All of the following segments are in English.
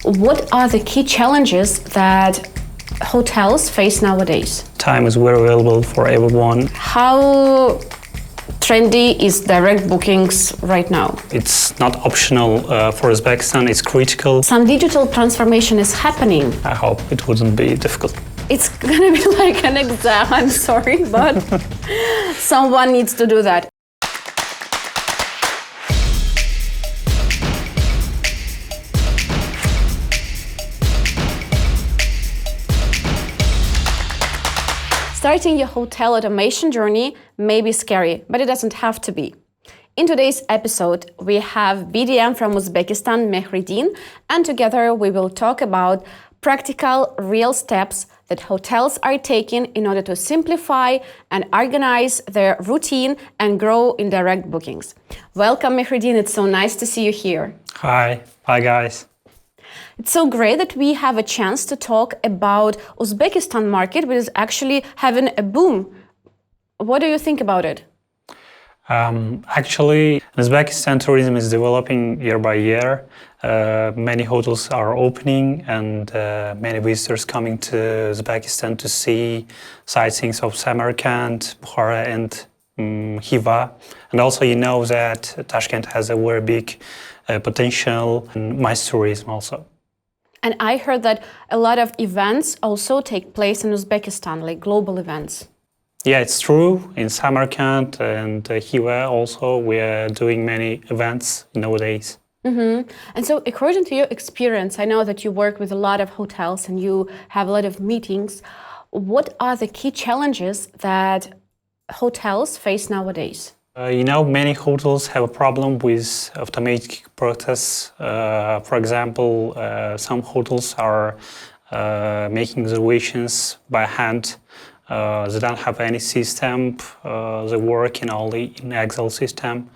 What are the key challenges that hotels face nowadays? Time is very available for everyone. How trendy is direct bookings right now? It's not optional for Uzbekistan, it's critical. Some digital transformation is happening. I hope it wouldn't be difficult. It's gonna be like an exam, I'm sorry, but someone needs to do that. Starting your hotel automation journey may be scary, but it doesn't have to be. In today's episode, we have BDM from Uzbekistan, Mehridin, and together we will talk about practical, real steps that hotels are taking in order to simplify and organize their routine and grow in direct bookings. Welcome, Mehridin. It's so nice to see you here. Hi guys. It's so great that we have a chance to talk about Uzbekistan market, which is actually having a boom. What do you think about it? Actually, Uzbekistan tourism is developing year by year. Many hotels are opening and many visitors coming to Uzbekistan to see sightseeings of Samarkand, Bukhara and Khiva. And also you know that Tashkent has a very big potential in MICE tourism also. And I heard that a lot of events also take place in Uzbekistan, like global events. Yeah, it's true. In Samarkand and Khiva also, we are doing many events nowadays. Mm-hmm. And so according to your experience, I know that you work with a lot of hotels and you have a lot of meetings. What are the key challenges that hotels face nowadays? Many hotels have a problem with automatic process. For example, some hotels are making reservations by hand. They don't have any system. They work only in Excel system,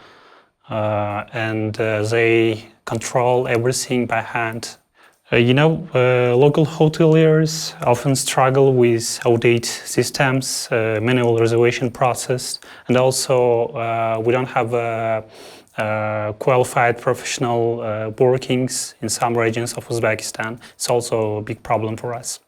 and they control everything by hand. Local hoteliers often struggle with outdated systems, manual reservation process, and also we don't have qualified professional workings in some regions of Uzbekistan. It's also a big problem for us.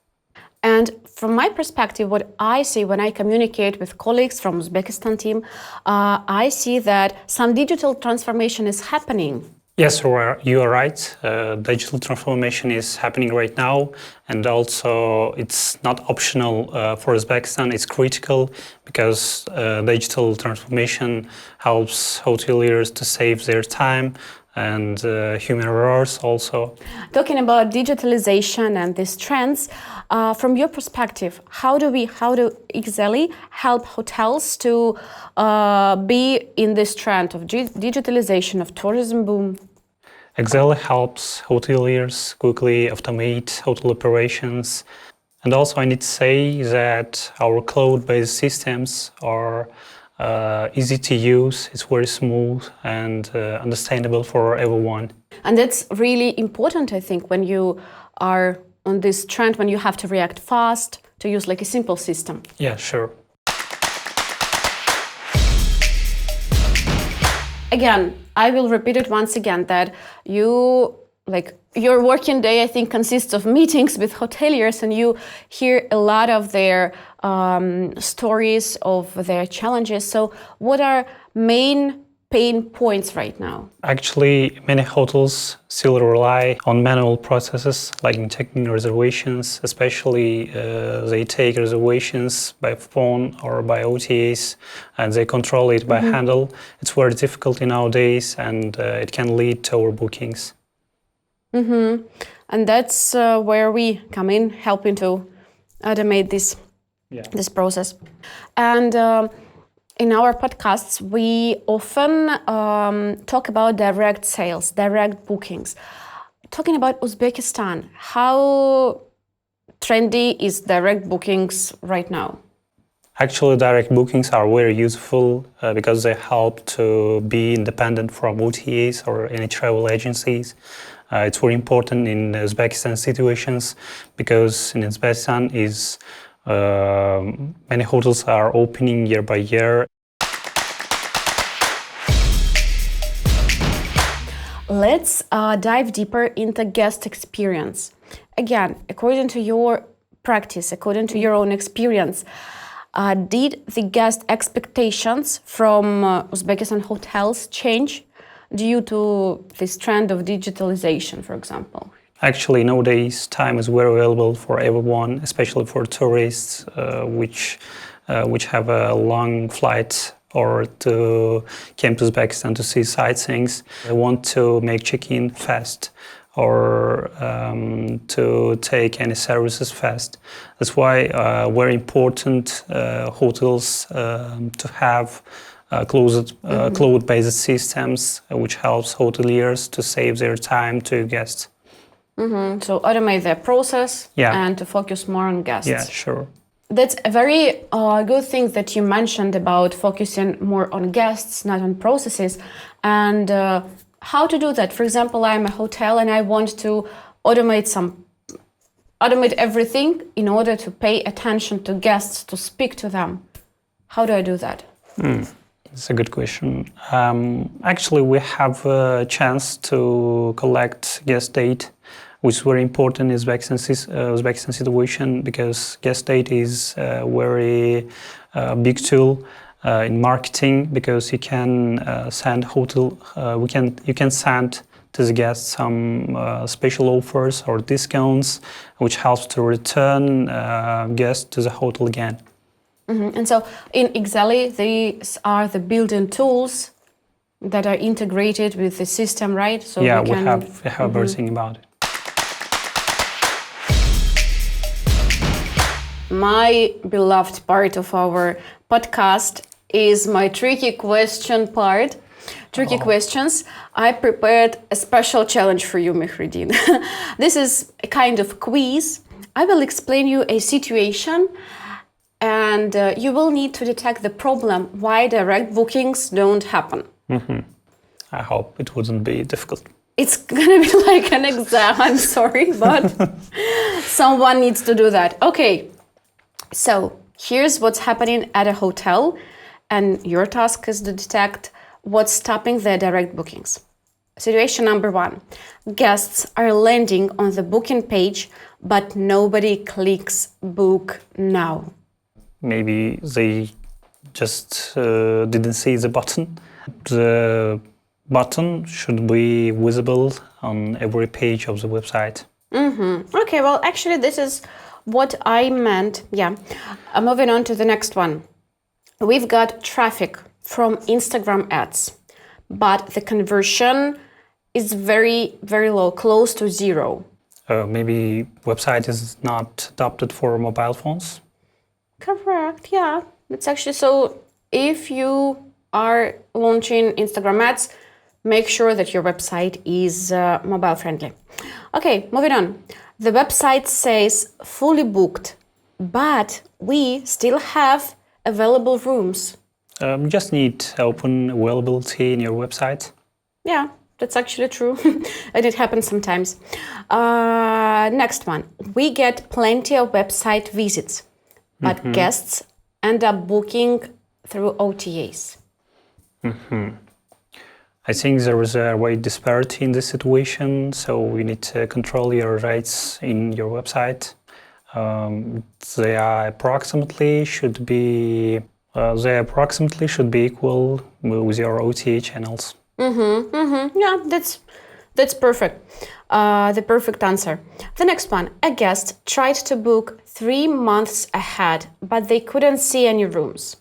And from my perspective, what I see when I communicate with colleagues from Uzbekistan team, I see that some digital transformation is happening. Yes, you are right. Digital transformation is happening right now, and also it's not optional for Uzbekistan. It's critical because digital transformation helps hoteliers to save their time and human errors also. Talking about digitalization and these trends, from your perspective, how do Exely help hotels to be in this trend of digitalization of tourism boom? Exely helps hoteliers quickly automate hotel operations. And also I need to say that our cloud-based systems are easy to use, it's very smooth and understandable for everyone. And that's really important, I think, when you are on this trend, when you have to react fast, to use like a simple system. Yeah, sure. Again, I will repeat it once again that your working day, I think, consists of meetings with hoteliers, and you hear a lot of their stories of their challenges. So what are main pain points right now? Actually, many hotels still rely on manual processes like in taking reservations, especially they take reservations by phone or by OTAs and they control it by handle. It's very difficult nowadays and it can lead to overbookings. Mm-hmm. And that's where we come in, helping to automate this process. And in our podcasts, we often talk about direct sales, direct bookings. Talking about Uzbekistan, how trendy is direct bookings right now? Actually, direct bookings are very useful because they help to be independent from OTAs or any travel agencies. It's very important in Uzbekistan situations because in Uzbekistan many hotels are opening year by year. let's dive deeper into guest experience. Again, according to your practice, according to your own experience, did the guest expectations from Uzbekistan hotels change due to this trend of digitalization, for example? Actually, nowadays, time is very available for everyone, especially for tourists, which have a long flight or to came to Uzbekistan to see sightseeings. They want to make check-in fast or to take any services fast. That's why very important hotels to have cloud-based systems, which helps hoteliers to save their time to guests. So automate their process Yeah. and to focus more on guests. Yeah, sure. That's a very good thing that you mentioned about focusing more on guests, not on processes. And how to do that? For example, I'm a hotel and I want to automate everything in order to pay attention to guests, to speak to them. How do I do that? That's a good question. Actually, we have a chance to collect guest data, which is very important in Uzbekistan situation, because guest data is a very big tool in marketing, because you can send you can send to the guests some special offers or discounts, which helps to return guests to the hotel again. And so in Exely, these are the built-in tools that are integrated with the system, right? So we have everything about it. My beloved part of our podcast is my tricky question part. Tricky questions. I prepared a special challenge for you, Mehridin. This is a kind of quiz. I will explain you a situation and you will need to detect the problem why direct bookings don't happen. I hope it wouldn't be difficult. It's gonna be like an exam, I'm sorry, but someone needs to do that. Okay, so here's what's happening at a hotel, and your task is to detect what's stopping the direct bookings. Situation number 1. Guests are landing on the booking page, but nobody clicks book now. Maybe they just didn't see the button. The button should be visible on every page of the website. Okay, well, actually, this is what I meant. Yeah. Moving on to the next one. We've got traffic from Instagram ads, but the conversion is very, very low, close to 0. Maybe website is not adapted for mobile phones. Correct, yeah. It's actually so. If you are launching Instagram ads, make sure that your website is mobile friendly. Okay, moving on. The website says fully booked, but we still have available rooms. You just need open availability in your website. Yeah, that's actually true. And it happens sometimes. Next one. We get plenty of website visits, but guests end up booking through OTAs. I think there is a wide disparity in this situation, so you need to control your rates in your website. They approximately should be equal with your OTA channels. Yeah, that's perfect. The perfect answer. The next one. A guest tried to book 3 months ahead, but they couldn't see any rooms.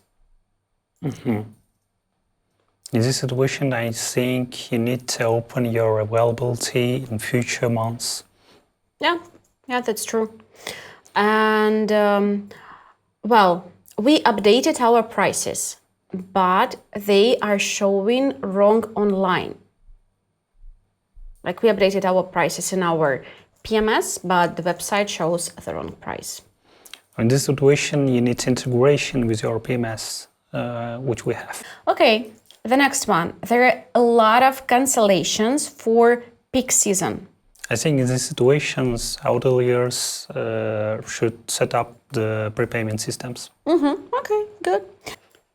In this situation, I think you need to open your availability in future months. Yeah, that's true. And, we updated our prices, but they are showing wrong online. Like we updated our prices in our PMS, but the website shows the wrong price. In this situation, you need integration with your PMS, which we have. Okay. The next one. There are a lot of cancellations for peak season. I think in these situations, hoteliers should set up the prepayment systems. Okay, good.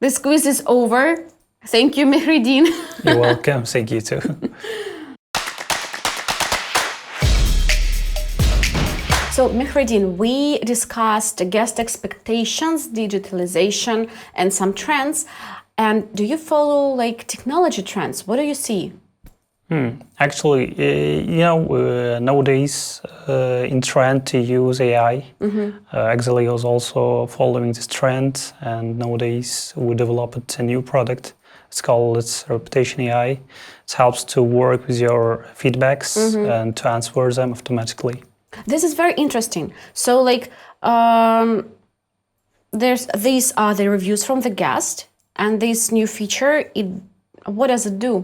This quiz is over. Thank you, Mehridin. You're welcome. Thank you too. So, Mehredin, we discussed guest expectations, digitalization, and some trends. And do you follow like technology trends? What do you see? Actually, nowadays in trend to use AI. Exely is also following this trend, and nowadays we developed a new product. It's Reputation AI. It helps to work with your feedbacks and to answer them automatically. This is very interesting. So, like, these are the reviews from the guest, and this new feature. What does it do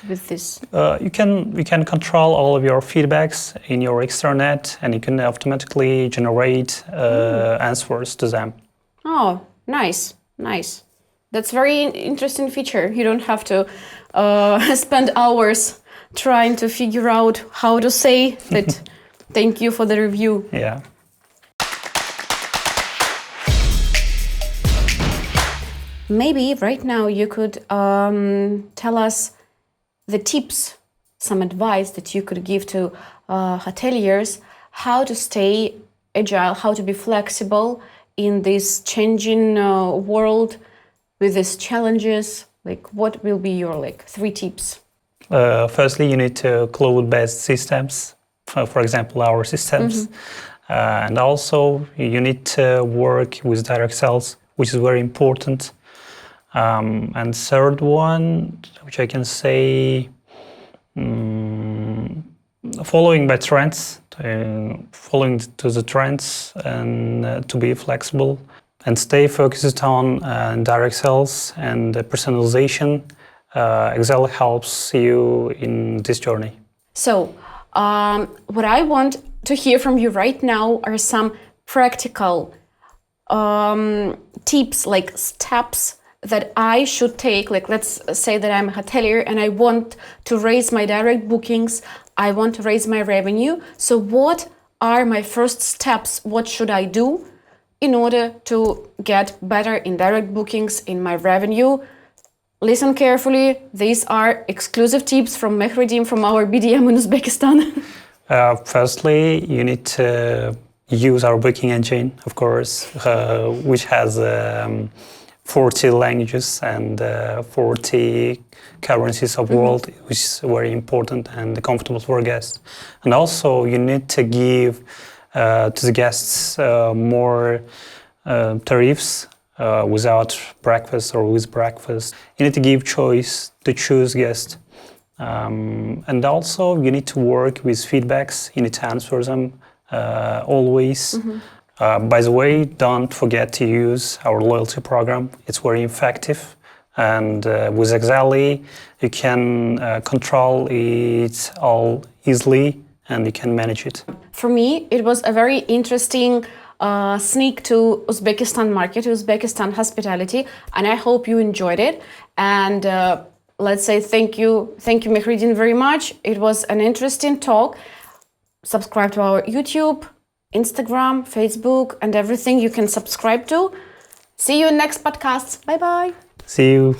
with this? You can control all of your feedbacks in your extranet, and you can automatically generate answers to them. Oh, nice. That's very interesting feature. You don't have to spend hours trying to figure out how to say that. Thank you for the review. Yeah. Maybe right now you could tell us the tips, some advice that you could give to hoteliers, how to stay agile, how to be flexible in this changing world with these challenges. Like, what will be your 3 tips? Firstly, you need to cloud-based systems, for example, our systems. And also, you need to work with direct sales, which is very important. And third one, which I can say, following by trends, following to the trends, and to be flexible and stay focused on direct sales and personalization. Exely helps you in this journey. So, what I want to hear from you right now are some practical tips, like steps that I should take. Like, let's say that I'm a hotelier and I want to raise my direct bookings, I want to raise my revenue. So what are my first steps? What should I do in order to get better in direct bookings, in my revenue? Listen carefully. These are exclusive tips from Mehredin, from our BDM in Uzbekistan. Firstly, you need to use our booking engine, of course, which has 40 languages and 40 currencies of world, which is very important and comfortable for guests. And also, you need to give to the guests more tariffs without breakfast or with breakfast. You need to give choice to choose guests. And also, you need to work with feedbacks. You need to answer them always. By the way, don't forget to use our loyalty program. It's very effective. And with Exely, you can control it all easily and you can manage it. For me, it was a very interesting sneak to Uzbekistan market, Uzbekistan hospitality, and I hope you enjoyed it. And let's say thank you Mehredin very much. It was an interesting talk. Subscribe to our YouTube, Instagram, Facebook, and everything you can subscribe to. See you in next podcast. Bye bye. See you.